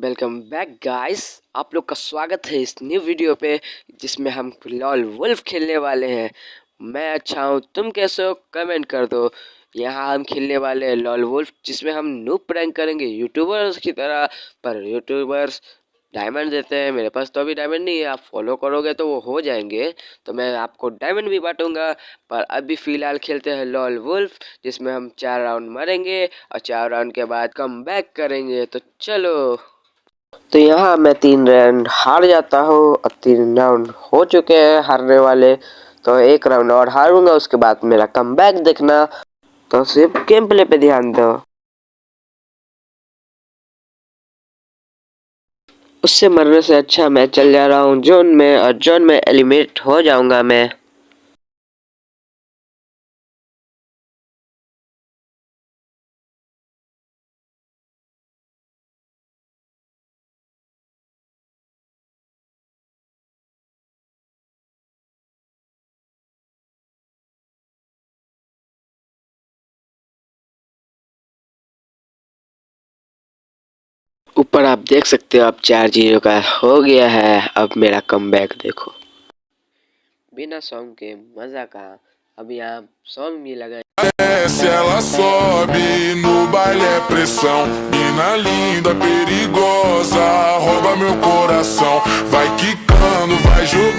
Welcome back guys. आप लोग का स्वागत है इस न्यू वीडियो पे जिसमें हम लॉल वुल्फ खेलने वाले हैं। मैं अच्छा हूँ, तुम कैसे हो कमेंट कर दो। यहाँ हम खेलने वाले हैं लॉल वुल्फ जिसमें हम नूब प्रैंक करेंगे यूट्यूबर्स की तरह। पर यूट्यूबर्स डायमंड देते हैं, मेरे पास तो अभी डायमंड नहीं है। आप फॉलो करोगे तो वो हो जाएंगे, तो मैं आपको डायमंड भी बांटूंगा। पर अभी फ़िलहाल खेलते हैं लॉल वुल्फ जिसमें हम 4 राउंड मरेंगे और 4 राउंड के बाद कम बैक करेंगे। तो चलो। तो यहाँ मैं 3 राउंड हार जाता हूँ और 3 राउंड हो चुके हैं हारने वाले। तो एक राउंड और हारूंगा, उसके बाद मेरा कमबैक देखना। तो सिर्फ गेम प्ले पे ध्यान दो। उससे मरने से अच्छा मैं चल जा रहा हूँ जोन में, और जोन में एलिमिनेट हो जाऊंगा मैं। ऊपर आप देख सकते हो, अब 4-0 का हो गया है। अब मेरा कमबैक देखो। बिना सॉन्ग के मजा कहाँ। अब यहाँ सॉन्ग भी लगा। Se ela sobe no baile é pressão. Mina linda, perigosa, rouba meu coração. Vai quicando, vai jogando.